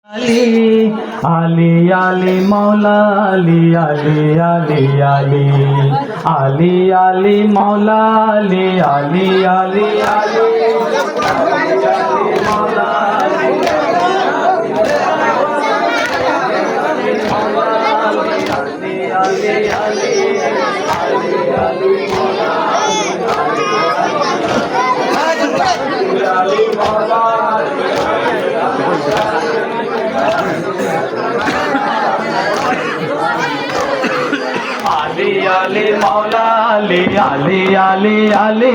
আলী আলী আলী মৌলা আলী আলী আলী আলী আলী আলী মৌলা আলী আলী আলী আলী মৌলা আলী মৌলা আলী আলী আলী আলী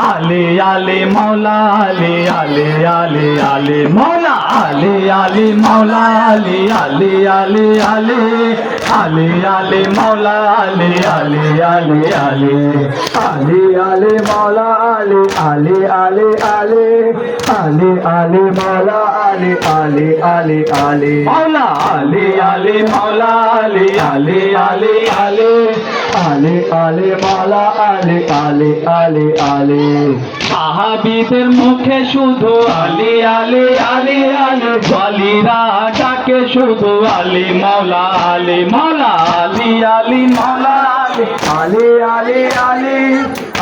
আলী আলী মৌলা আলী আলী আলী আলী মৌলা আলী আলী মৌলা আলী আলী আলী আলী আলী আলী মৌলা আলী আলী আলী আলী আলী আলী মৌলা আলী আলী আলী আলী আলী আলী মৌলা আলী আলী আলী আলী মৌলা আলী আলী মৌলা আলী আলী আলী আলী আলী আলী মৌলা আলী আলী আলী আলী সাহাবীদের মুখে শুধু আলী আলী আলী আলী ওয়ালিরা ডাকে শুধু আলী মৌলা আলী মৌলা আলী আলী মৌলা আলী আলী আলী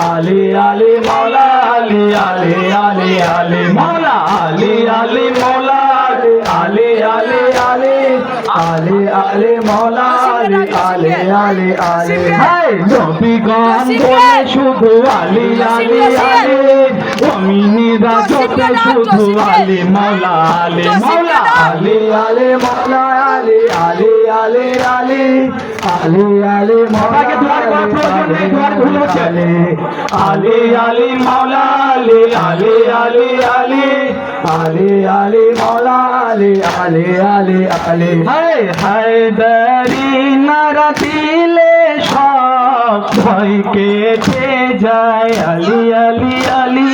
আলী আলী মৌলা আলী আলী আলী আলী মৌলা আলী আলী মৌলা আলী আলী আলী আলী আলী মৌলা আলী আলী আলী আলী হায় নবীগণ বলে শুধু আলী আলী আলী মুমিনেরা জপে শুধু আলী মৌলা আলী মৌলা আলী আলী মৌলা আলী আলী আলী আলী আলী আলী মৌলা আলী আলী মৌলা আলী আলী আলী আলী আলী আলী মৌলা আলী আলী আলী আলী হায় হায়দারি নারা দিলে সব ভয় কেটে যায় আলী আলী আলী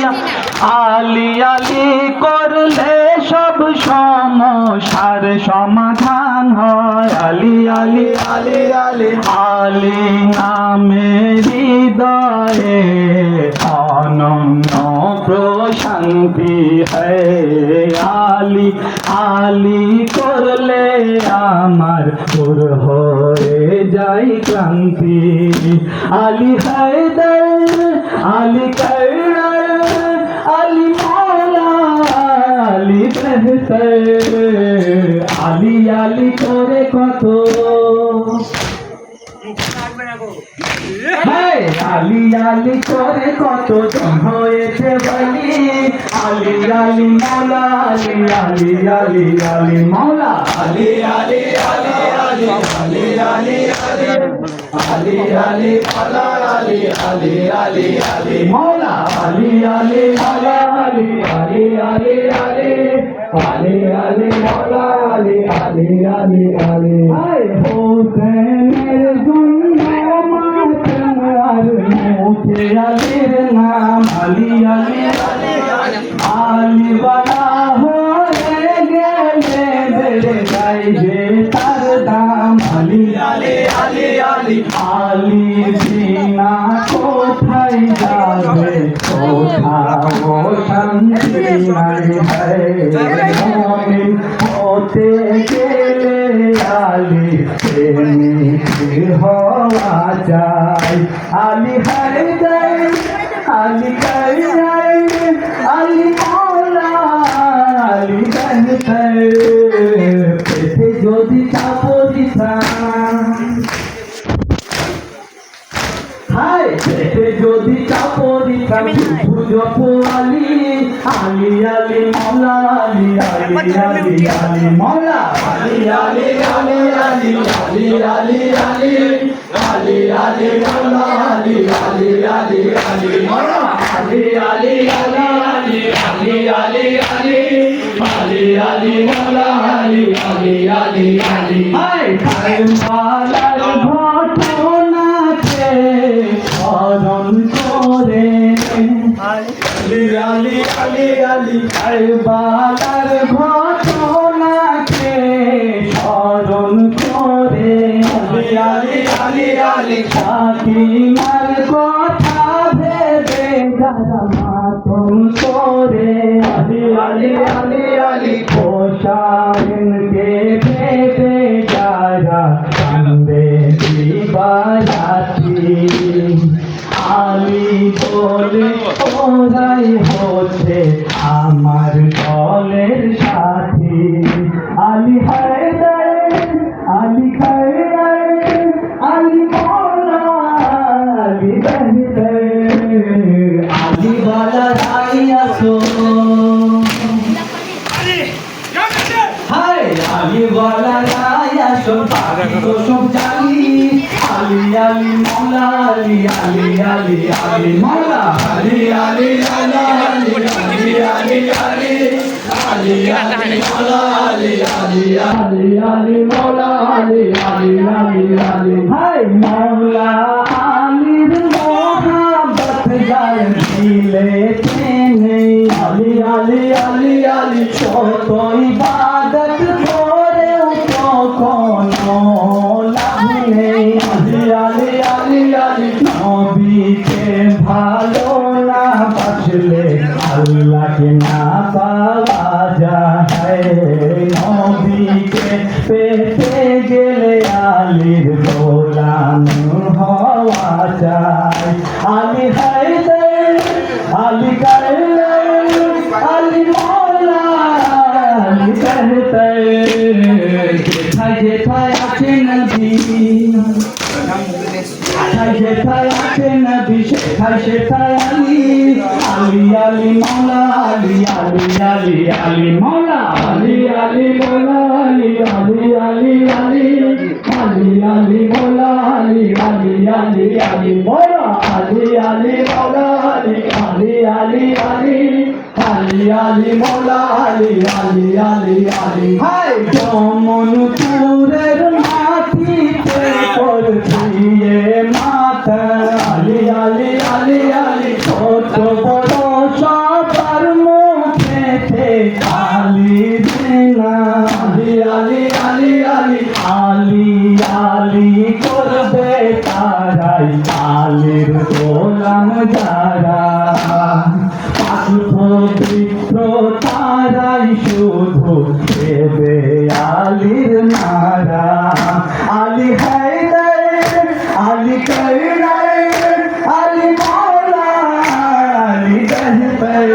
আলী আলী করলে সব সমস্যার সমাধান হয় আলী আলী আলী আলী আলী নামে হৃদয়ে অনন্য প্রশান্তি হয় আলী আলী করলে আমার দূর হয়ে যায় ক্লান্তি আলী হায়দার আলী কায়নার আলী মৌলা আলী বেহতর আলী আলী করে কত আলী আলী করে কত হয়েছে বলি আলী আলী মৌলা আলী আলী আলী আলী মৌলা আলী আলী আলী আলী আলী আলী আলী আলী আলী মৌলা আলী আলী আলী আলী মৌলা আলী আলী মৌলা আলী আলী আলী আলী আলী আলী মৌলা আলী আলী আলী আলী হোসেনের মুখে আলীর নাম আলী আলী আলী বালা হয়ে গেলে বেড়ে যাইবে তার দাম আলী আলী আলী আলী আলী বিনা কোথায় যাবে কোথাও শান্তি নাই মুমিন হতে গেলে আলী প্রেমিক হওয়া যায় আলী হায়দার আলী কায়নার আলী মৌলা আলী বেহতর পেটে যদি চাপরিতাম হায় পেটে যদি চাপরিতাম শুধু জপ আলী আলী আলী মৌলা আলী আলী আলী আলী মৌলা আলী আলী আলী আলী আলী আলী আলী আলী আলী মৌলা আলী আলী আলী আলী মৌলা আলী আলী আলী আলী আলী আলী আলী আলী মৌলা আলী আলী আলী আলী হায় কারবালার ঘটনাকে স্মরণ করে আলী আলী আলী আলী কারবালার ঘটনাকে স্মরণ করে আলী আলী আলী ফাতিমার কথা ভেবে যারা মাতম করে আলী আলী আলী আলী কোশাইন আলী হায়দার আলী খায়দার আলী মৌলা আলী বেহতর আলী वाला রাইয়া সো হায় আলী वाला রাইয়া সো বাকি তো সব জানি আলী আলী মৌলা আলী আলী আলী আলী মৌলা আলী আলী মৌলা আলী আলী আলী আলী আলী আলী মৌলা আলী আলী আলী আলী মৌলা আলী আলী আলী আলী হায় মৌলা আলীর মোহাব্বত গায়ে দিলে তেনে আলী আলী আলী আলী কত ইবাদত করেও কখনো লাভ নেই আলী আলী আলী আলী নবীকে ভালো না বাসলে আল্লাহকে না পাওয়া যায় নবীকে পেতে গেলে আলীর গোলাম হওয়া যায় আলী হায়দার আলী কায়দার আলী মৌলা আলী বেহতর যেথায় যেথায় আছে নবী যেথায় আছে নবী সেথায় সেথায় আলী আলী আলী মৌলা আলী আলী আলী আলী মৌলা আলী আলী মৌলা আলী আলী আলী আলী আলী আলী মৌলা আলী আলী আলী আলী মৌলা আলী আলী মৌলা আলী আলী আলী আলী আলী আলী মৌলা আলী আলী আলী আলী হায় যমনপুরের মাটিতে পড়ছিয়ে মাথা আলী আলী আলী আলী কত বড় সবার মুখেতে আলী দিনা আলী আলী আলী আলী আলী আলী করবে তারাই আলীর গোলাম যারা পবিত্র তারাই শুধু দেবে আলীর নারা আলী হায়দার আলী কায়দার আলী মৌলা আলী বেহতর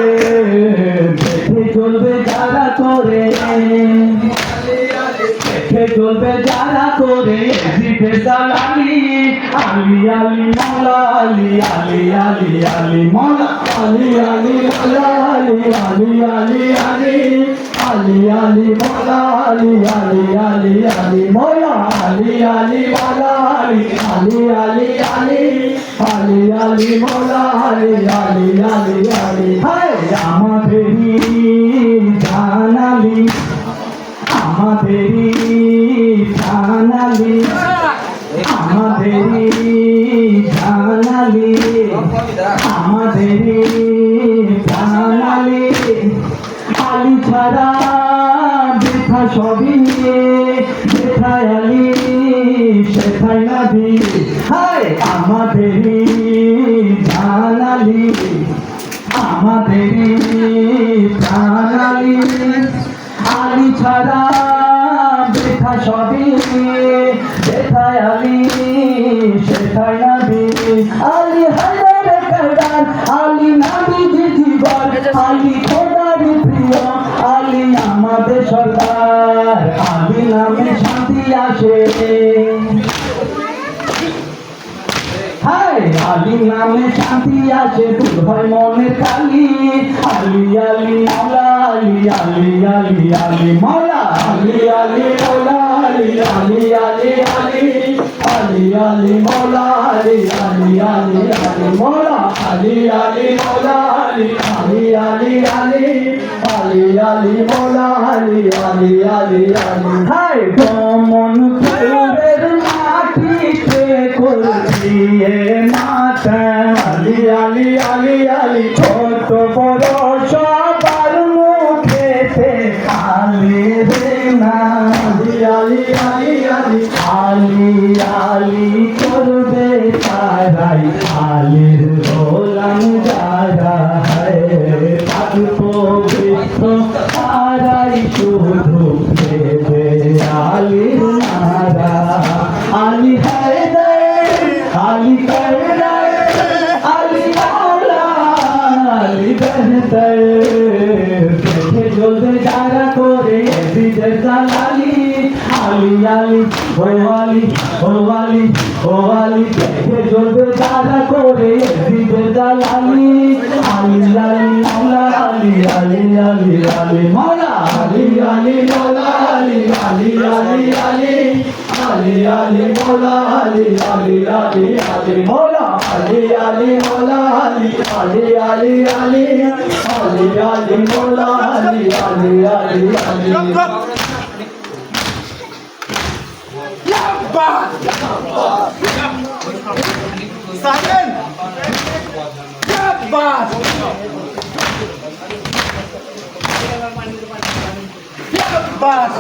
দেখে চলবে যারা করে দেখে চলবে যারা করে জিতে সালামি আলী আলী মৌলা আলী আলী আলী আলী মৌলা আলী আলী মৌলা আলী আলী আলী আলী আলী আলী মৌলা আলী আলী আলী আলী মৌলা আলী আলী মৌলা আলী আলী আলী আলী আলী আলী মৌলা আলী আলী আলী আলী হায় আমাদেরই জানালি আমাদেরই জানালি আমাদেরই জানালি আমাদেরই জানালি আলী ছাড়া দেখা সবই যেথায় আলী সেথায় নবী হায় আমাদেরই জানালি আমাদেরই জানালি আলী ছাড়া দেখা সবই যেথায় আলী সেথায় নবী আলী হায়দার কায়দার আলী নবীজি জীবন আলী খোদার প্রিয় আলী আমাদের সরদার আলী নামে শান্তি আসে হায় আলী নামে শান্তি আসে দূর হয় মনের কালি আলী আলী মৌলা আলী আলী আলী আলী মৌলা আলী আলী মৌলা আলী আলী আলী আলী আলী আলী মৌলা আলী আলী আলী আলী মৌলা আলী আলী মৌলা আলী আলী আলী আলী আলী আলী মৌলা আলী আলী আলী আলী হায় যমনপুরের মাটিতে করছিয়ে মাথা আলী আলী আলী আলী ছোট বড় সবার মুখেতে আলী রে না আলী আলী আলী আলী আলী আলী করবে তারাই আলীর গোলাম যারা পবিত্র তারাই শুধু দেবে আলীর নারা আলী হায়দার আলী কায়দার আলী মৌলা আলী বেহতর দেখে চলবে যারা করে বিজয় সালালি আলি আলি ও আলি ও আলি ও আলি দেখে জ্বলবে দাদা করে দিবে দালালি আলি আলি মাওলা আলি আলি আলি আলি মাওলা আলি আলি মাওলা আলি আলি আলি আলি আলি আলি মাওলা আলি আলি আলি আলি মাওলা আলি আলি মাওলা আলি আলি আলি আলি আলি আলি মাওলা আলি আলি আলি আলি Silent! Bas! Bas!